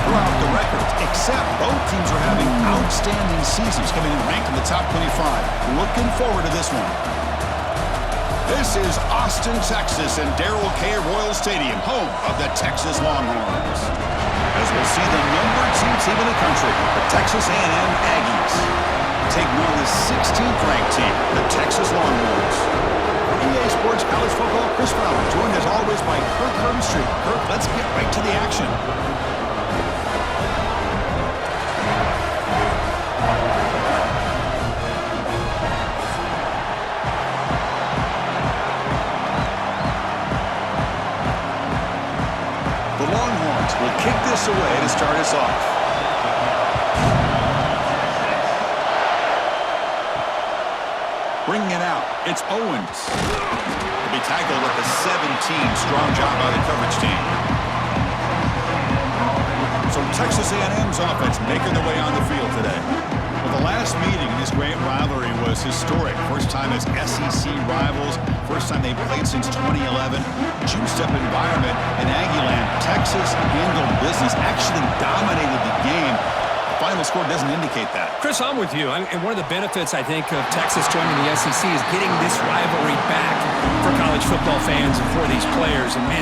throughout the records, except both teams are having outstanding seasons, coming in ranked in the top 25. Looking forward to this one. This is Austin, Texas, and Darrell K. Royal Stadium, home of the Texas Longhorns. As we'll see the number 2 team in the country, the Texas A&M Aggies, taking on the 16th ranked team, the Texas Longhorns. EA Sports College Football, Chris Fowler, joined as always by Kirk Herbstreit. Kirk, let's get right to the action. The Longhorns will kick this away to start us off. Bringing it out, it's Owens. He'll be tackled at the 17. Strong job by the coverage team. So Texas A&M's offense making their way on the field today. Well, the last meeting in this great rivalry was historic. First time as SEC rivals. First time they played since 2011. Juiced-up environment in Aggieland. Texas handled business, actually dominated the game. The final score doesn't indicate that. Chris, I'm with you. And one of the benefits, I think, of Texas joining the SEC is getting this rivalry back for college football fans and for these players. And, man,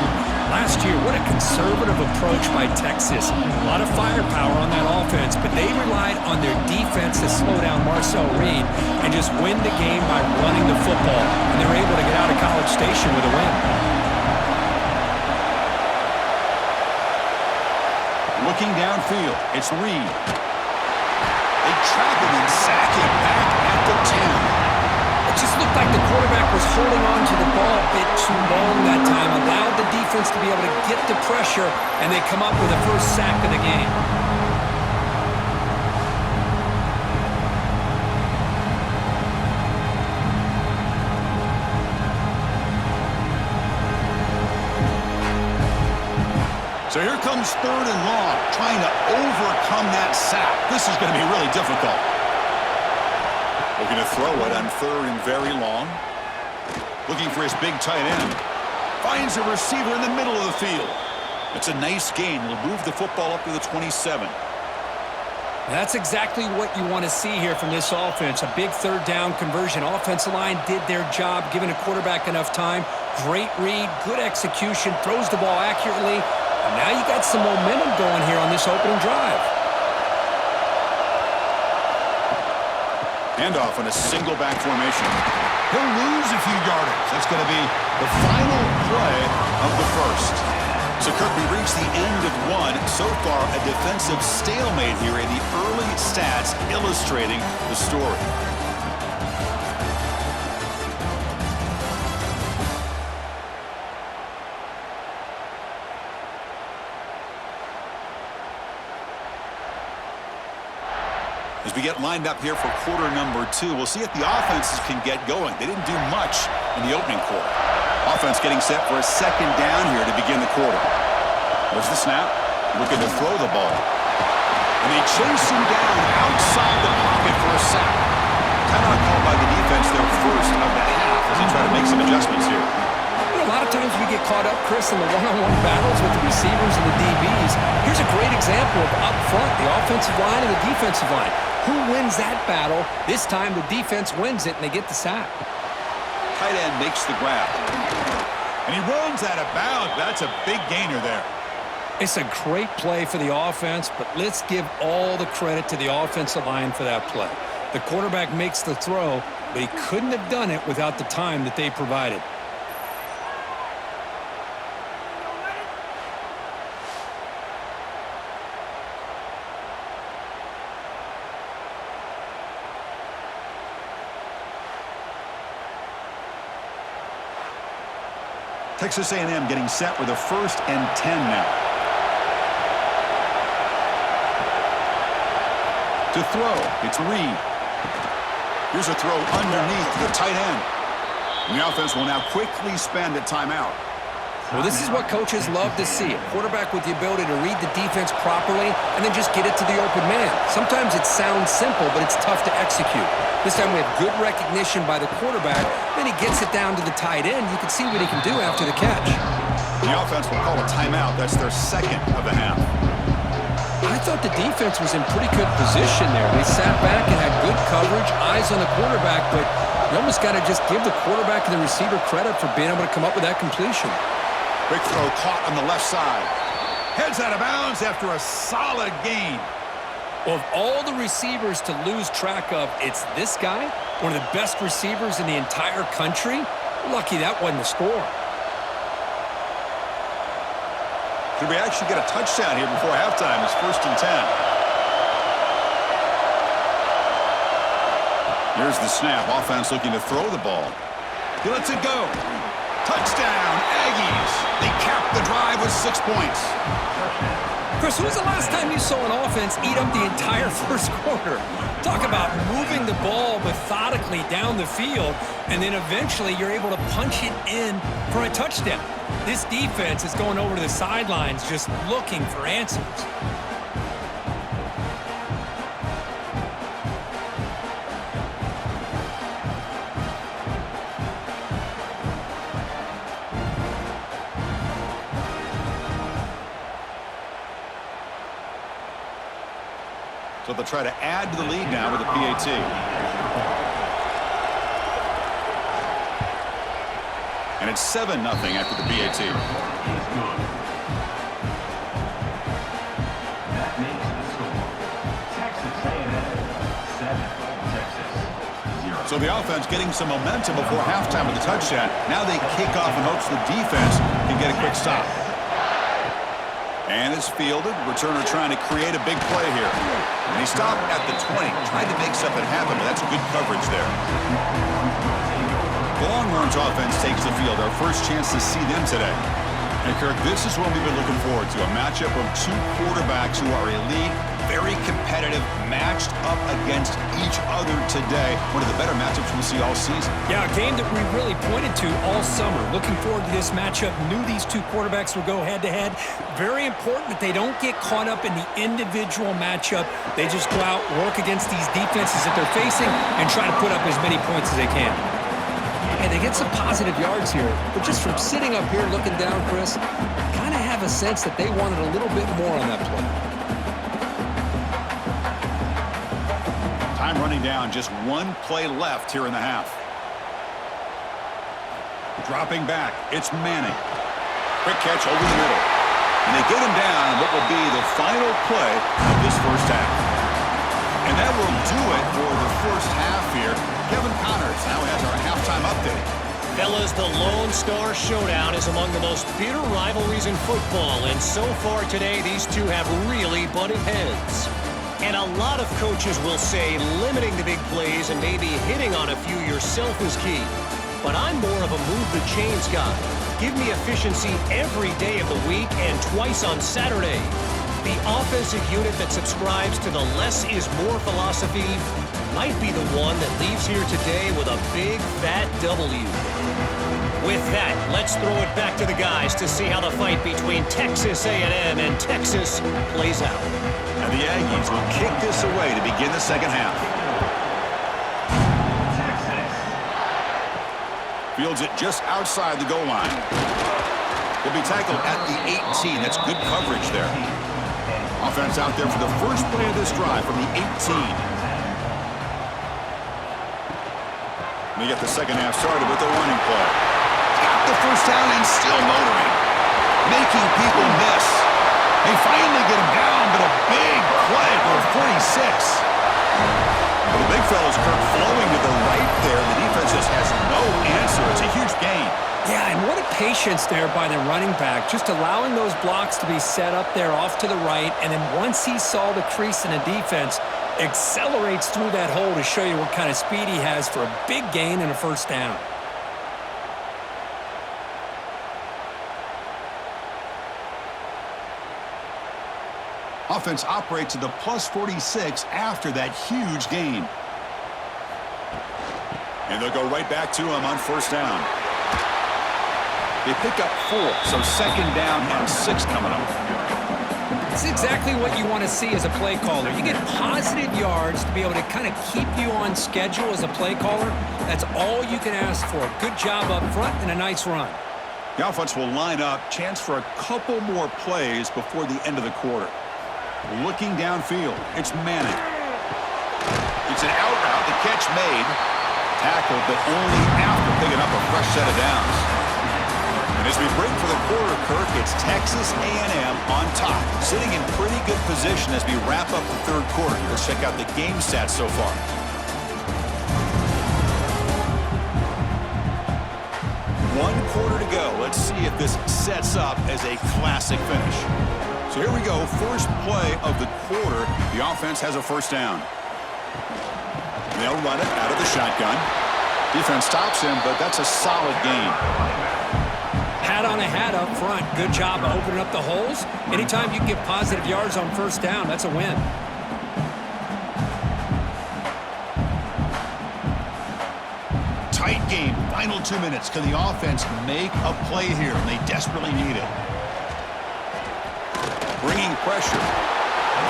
last year, what a conservative approach by Texas. A lot of firepower on that offense, but they relied on their defense to slow down Marcel Reed and just win the game by running the football. And they're able to get out of College Station with a win. Looking downfield, it's Reed. They trap him and sack him back at the 10. It just looked like the quarterback was holding on to the ball a bit too long that time, allowed the defense to be able to get the pressure, and they come up with the first sack of the game. So here comes 3rd and long, trying to overcome that sack. This is going to be really difficult. Looking to throw it on 3rd and very long. Looking for his big tight end. Finds a receiver in the middle of the field. It's a nice gain. Will move the football up to the 27. That's exactly what you want to see here from this offense. A big 3rd down conversion. Offensive line did their job, giving a quarterback enough time. Great read, good execution, throws the ball accurately. And now you got some momentum going here on this opening drive. Handoff in a single back formation. He'll lose a few yardage. That's going to be the final play of the first. So, Kirk, we reached the end of one. So far, a defensive stalemate here in the early stats illustrating the story. As we get lined up here for quarter number 2, we'll see if the offenses can get going. They didn't do much in the opening quarter. Offense getting set for a 2nd down here to begin the quarter. There's the snap. Looking to throw the ball. And they chase him down outside the pocket for a sack. Timeout called by the defense their first of the half as they try to make some adjustments here. A lot of times we get caught up, Chris, in the one-on-one battles with the receivers and the DBs. Here's a great example of up front, the offensive line and the defensive line. Who wins that battle? This time the defense wins it, and they get the sack. Tight end makes the grab. And he runs out of bounds. That's a big gainer there. It's a great play for the offense, but let's give all the credit to the offensive line for that play. The quarterback makes the throw, but he couldn't have done it without the time that they provided. Texas A&M getting set with a 1st and 10 now. To throw, it's Reed. Here's a throw underneath the tight end. And the offense will now quickly spend a timeout. Well, this is what coaches love to see. A quarterback with the ability to read the defense properly and then just get it to the open man. Sometimes it sounds simple, but it's tough to execute. This time we have good recognition by the quarterback. Then he gets it down to the tight end. You can see what he can do after the catch. The offense will call a timeout. That's their 2nd of the half. the defense was in pretty good position there. They sat back and had good coverage, eyes on the quarterback, but you almost got to just give the quarterback and the receiver credit for being able to come up with that completion. Quick throw caught on the left side. Heads out of bounds after a solid gain. Well, of all the receivers to lose track of, it's this guy, one of the best receivers in the entire country. Lucky that wasn't the score. Could we actually get a touchdown here before halftime? It's 1st and 10. Here's the snap. Offense looking to throw the ball. He lets it go. Touchdown, Aggies. They cap the drive with 6 points. Chris, when was the last time you saw an offense eat up the entire first quarter? Talk about moving the ball methodically down the field, and then eventually you're able to punch it in for a touchdown. This defense is going over to the sidelines just looking for answers. So they'll try to add to the lead now with a PAT. And it's 7-0 after the PAT. That makes the score. Texas A&M 7, Texas 0. So the offense getting some momentum before halftime with the touchdown. Now they kick off in hopes the defense can get a quick stop. And it's fielded. Returner trying to create a big play here. And he stopped at the 20, trying to make something happen, but that's good coverage there. The Longhorns offense takes the field. Our first chance to see them today. And Kirk, this is what we've been looking forward to. A matchup of two quarterbacks who are elite, very competitive, matched up against each other today. One of the better matchups we'll see all season. Yeah, a game that we really pointed to all summer. Looking forward to this matchup. Knew these two quarterbacks would go head-to-head. Very important that they don't get caught up in the individual matchup. They just go out, work against these defenses that they're facing, and try to put up as many points as they can. And they get some positive yards here, but just from sitting up here looking down, Chris, I kind of have a sense that they wanted a little bit more on that play. Time running down, just one play left here in the half. Dropping back, it's Manning. Quick catch over the middle. And they get him down in what will be the final play of this first half. And that will do it for the first half here. Kevin Connors now has our halftime update. Fellas, the Lone Star Showdown is among the most bitter rivalries in football, and so far today, these two have really butted heads. And a lot of coaches will say limiting the big plays and maybe hitting on a few yourself is key. But I'm more of a move the chains guy. Give me efficiency every day of the week and twice on Saturday. The offensive unit that subscribes to the less is more philosophy might be the one that leaves here today with a big, fat W. With that, let's throw it back to the guys to see how the fight between Texas A&M and Texas plays out. And the Aggies will kick this away to begin the second half. Fields it just outside the goal line. He'll be tackled at the 18. That's good coverage there. Offense out there for the first play of this drive from the 18. We get the second half started with the running play. Got the first down and still motoring. Making people miss. They finally get him down, but a big play for 46. Well, the big fella's Kirk flowing to the right there. The defense just has no answer. It's a huge gain. Yeah, and what a patience there by the running back, just allowing those blocks to be set up there off to the right, and then once he saw the crease in the defense, accelerates through that hole to show you what kind of speed he has for a big gain and a first down. Offense operates at the plus 46 after that huge gain. And they'll go right back to him on first down. They pick up 4, so second down and 6 coming up. It's exactly what you want to see as a play caller. You get positive yards to be able to kind of keep you on schedule as a play caller. That's all you can ask for. Good job up front and a nice run. The offense will line up. Chance for a couple more plays before the end of the quarter. Looking downfield. It's Manning. It's an out route. The catch made. Tackled, but only after picking up a fresh set of downs. And as we break for the quarter, Kirk, it's Texas A&M on top. Sitting in pretty good position as we wrap up the third quarter. Let's check out the game stats so far. One quarter to go. Let's see if this sets up as a classic finish. So here we go. First play of the quarter. The offense has a first down. They'll run it out of the shotgun. Defense stops him, but that's a solid gain. Hat on a hat up front. Good job of opening up the holes. Anytime you can get positive yards on first down, that's a win. Tight game. Final 2 minutes. Can the offense make a play here? And they desperately need it. Bringing pressure.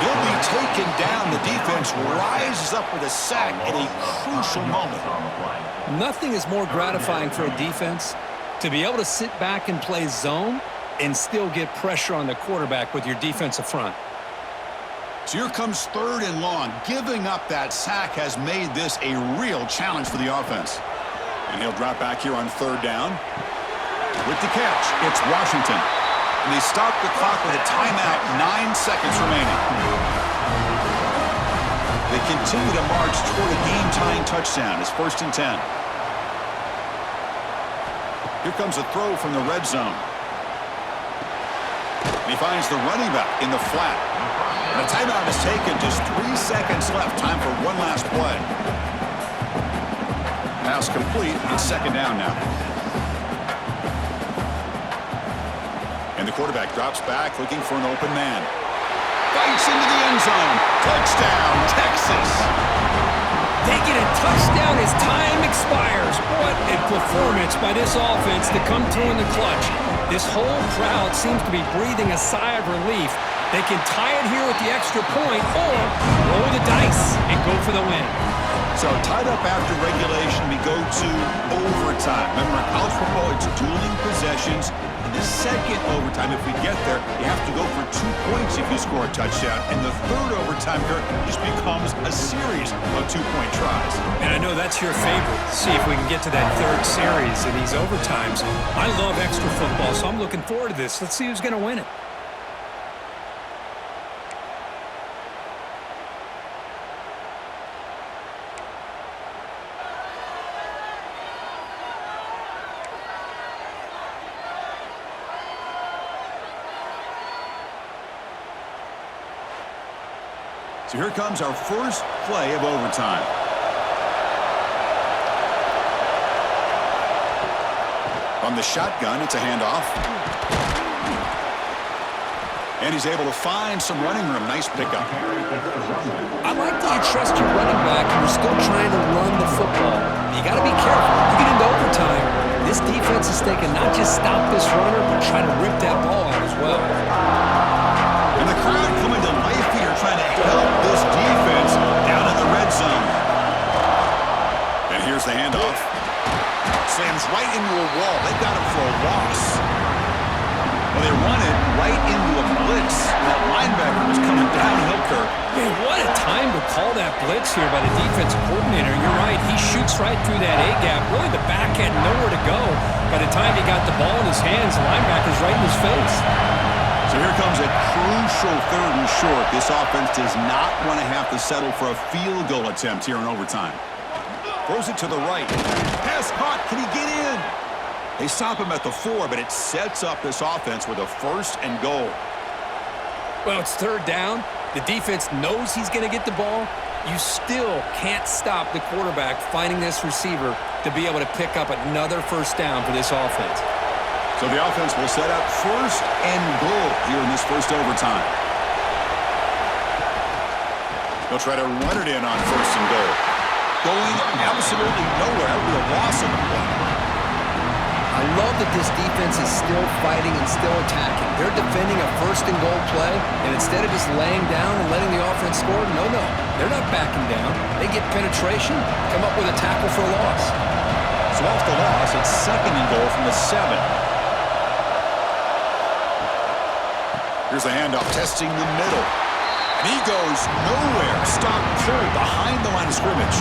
He'll be taken down. The defense rises up with a sack at a crucial moment. Nothing is more gratifying for a defense to be able to sit back and play zone and still get pressure on the quarterback with your defensive front. So here comes 3rd and long. Giving up that sack has made this a real challenge for the offense. And he'll drop back here on 3rd down. With the catch, it's Washington. And they stop the clock with a timeout, 9 seconds remaining. They continue to march toward a game-tying touchdown. It's 1st and 10. Here comes a throw from the red zone. And he finds the running back in the flat. And a timeout is taken. Just 3 seconds left. Time for one last play. Pass complete. It's 2nd down now. And the quarterback drops back looking for an open man. Bites into the end zone. Touchdown, Texas. They get a touchdown as time expires. What a performance by this offense to come through in the clutch. This whole crowd seems to be breathing a sigh of relief. They can tie it here with the extra point or roll the dice and go for the win. So tied up after regulation, we go to overtime. Remember, in college football, it's dueling possessions. In the second overtime, if we get there, you have to go for 2 points if you score a touchdown. And the third overtime, Kirk, just becomes a series of 2-point tries. And I know that's your favorite. See if we can get to that third series in these overtimes. I love extra football, so I'm looking forward to this. Let's see who's going to win it. So here comes our first play of overtime. On the shotgun, it's a handoff. And he's able to find some running room. Nice pickup. I like that you trust your running back and you're still trying to run the football. You got to be careful. You get into overtime, this defense is thinking not just stop this runner, but try to rip that ball out as well. And the crowd coming to life here, trying to help this defense down in the red zone. And here's the handoff. Slams right into a wall. They got him for a loss. Well, they run it right into a blitz. That linebacker was coming downhill, Kirk. Man, what a time to call that blitz here by the defensive coordinator. You're right. He shoots right through that A-gap. Really, the back had nowhere to go. By the time he got the ball in his hands, the linebacker's right in his face. So here comes a crucial 3rd and short. This offense does not want to have to settle for a field goal attempt here in overtime. Throws it to the right. Pass caught. Can he get in? They stop him at the 4, but it sets up this offense with a 1st and goal. Well, it's 3rd down. The defense knows he's going to get the ball. You still can't stop the quarterback finding this receiver to be able to pick up another 1st down for this offense. So the offense will set up 1st and goal here in this first overtime. They'll try to run it in on 1st and goal. Going absolutely nowhere. That would be a loss of the play. I love that this defense is still fighting and still attacking. They're defending a 1st and goal play, and instead of just laying down and letting the offense score, no. They're not backing down. They get penetration, come up with a tackle for a loss. So off the loss, it's 2nd and goal from the 7. Here's the handoff, testing the middle. He goes nowhere. Stop cold behind the line of scrimmage.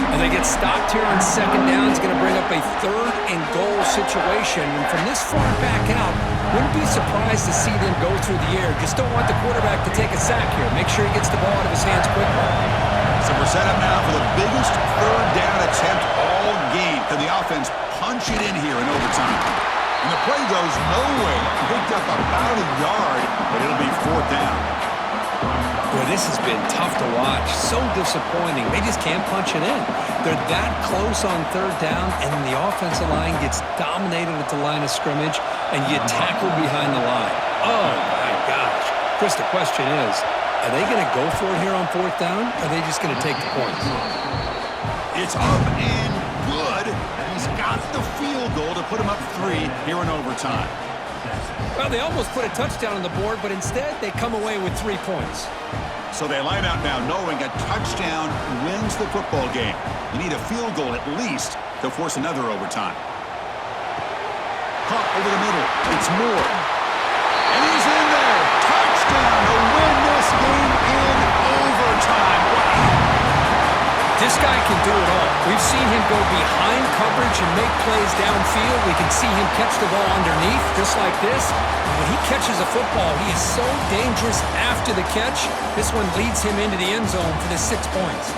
And they get stopped here on second down. It's going to bring up a 3rd and goal situation. And from this far back out, wouldn't be surprised to see them go through the air. Just don't want the quarterback to take a sack here. Make sure he gets the ball out of his hands quickly. So we're set up now for the biggest 3rd down attempt all game. Can the offense punch it in here in overtime? And the play goes nowhere. Picked up about a yard, but it'll be 4th down. Boy, this has been tough to watch. So disappointing. They just can't punch it in. They're that close on 3rd down, and the offensive line gets dominated at the line of scrimmage, and you tackle behind the line. Oh, my gosh. Chris, the question is, are they going to go for it here on 4th down, or are they just going to take the points? It's up and good. He's got the field goal to put him up 3 here in overtime. Well, they almost put a touchdown on the board, but instead they come away with 3 points. So they line out now knowing a touchdown wins the football game. You need a field goal at least to force another overtime. Caught over the middle. It's Moore. And he's in there. Touchdown to win this game in overtime. Wow. This guy can do it all. We've seen him go behind coverage and make plays downfield. We can see him catch the ball underneath, just like this. And when he catches a football, he is so dangerous after the catch. This one leads him into the end zone for the 6 points.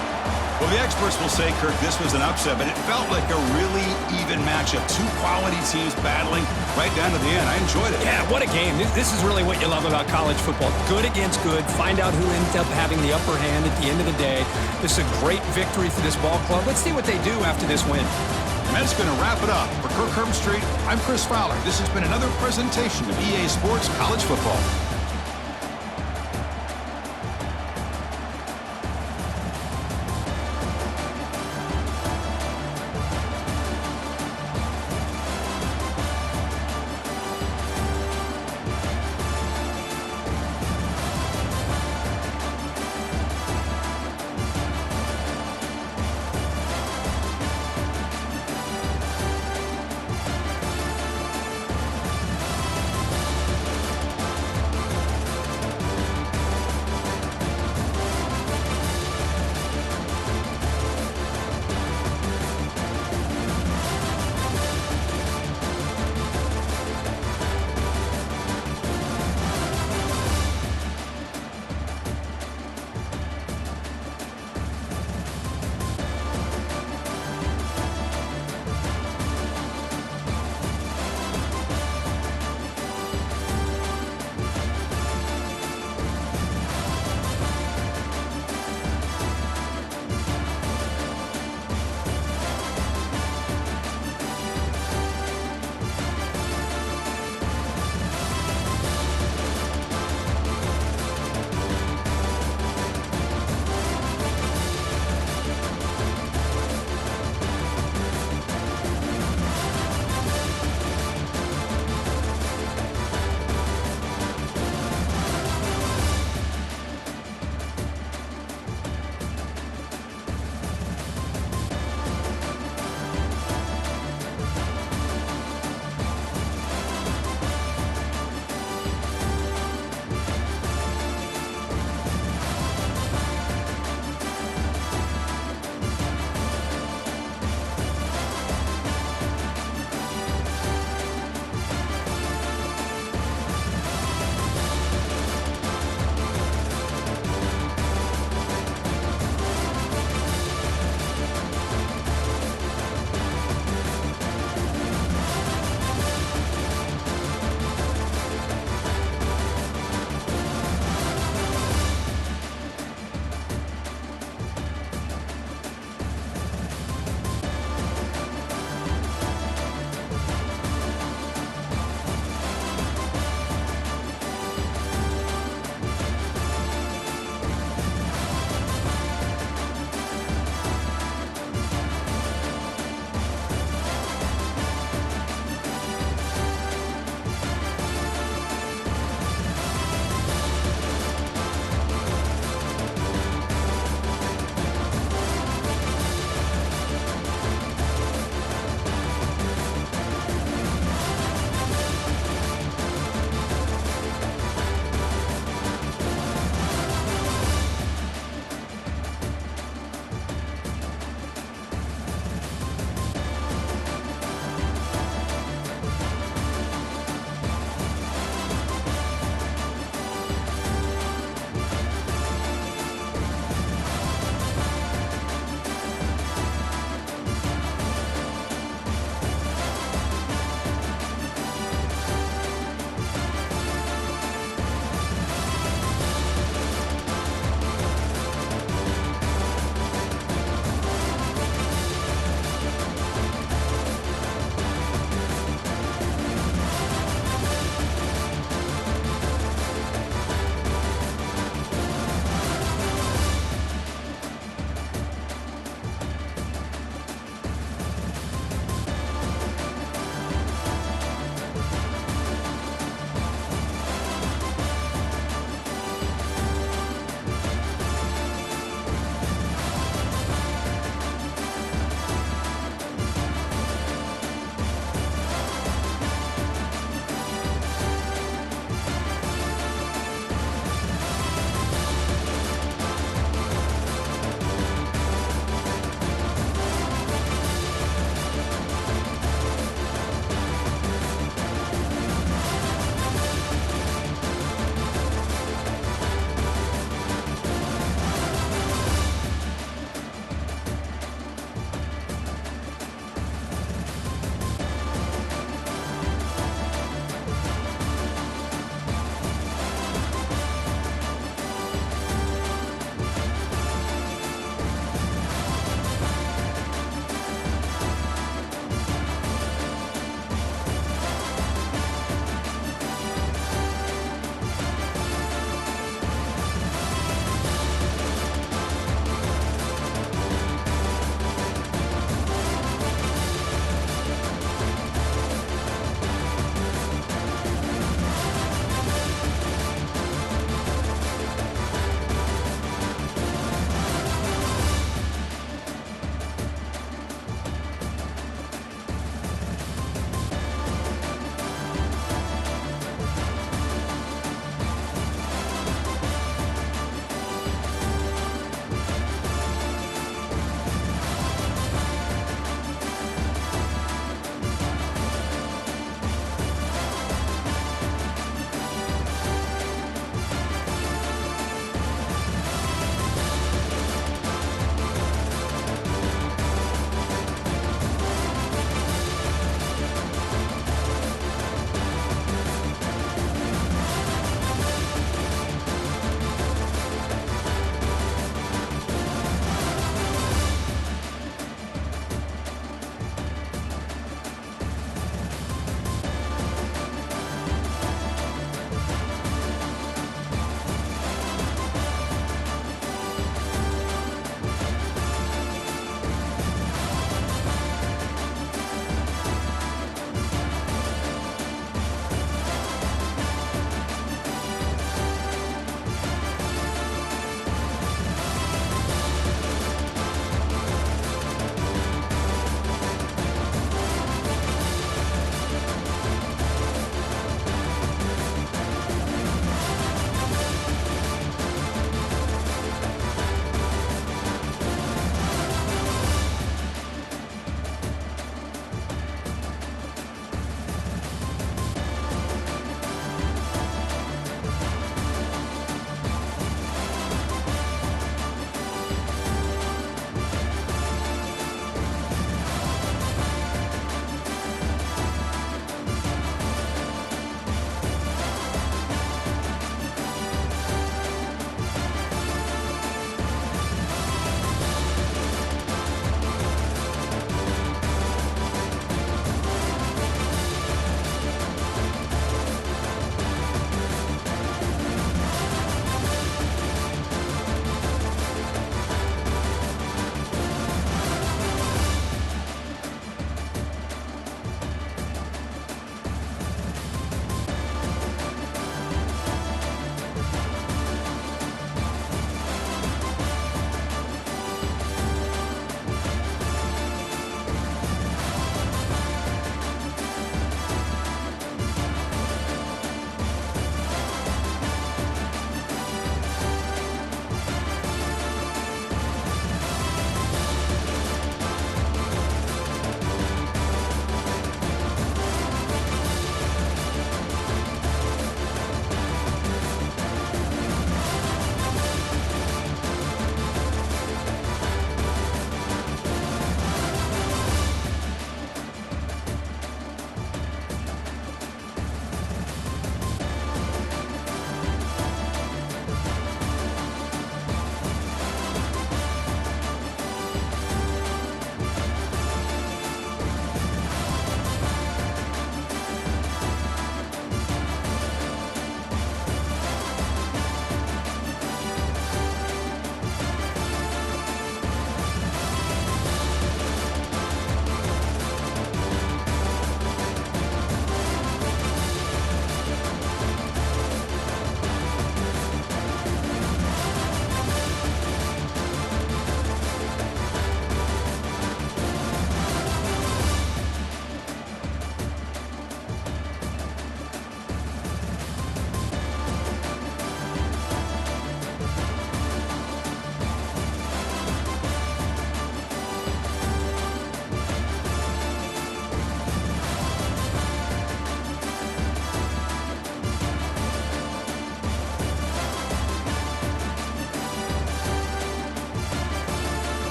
Well, the experts will say, Kirk, this was an upset, but it felt like a really even matchup. 2 quality teams battling right down to the end. I enjoyed it. Yeah, what a game. This is really what you love about college football. Good against good. Find out who ends up having the upper hand at the end of the day. This is a great victory for this ball club. Let's see what they do after this win. And that's going to wrap it up. For Kirk Herbstreit, I'm Chris Fowler. This has been another presentation of EA Sports College Football.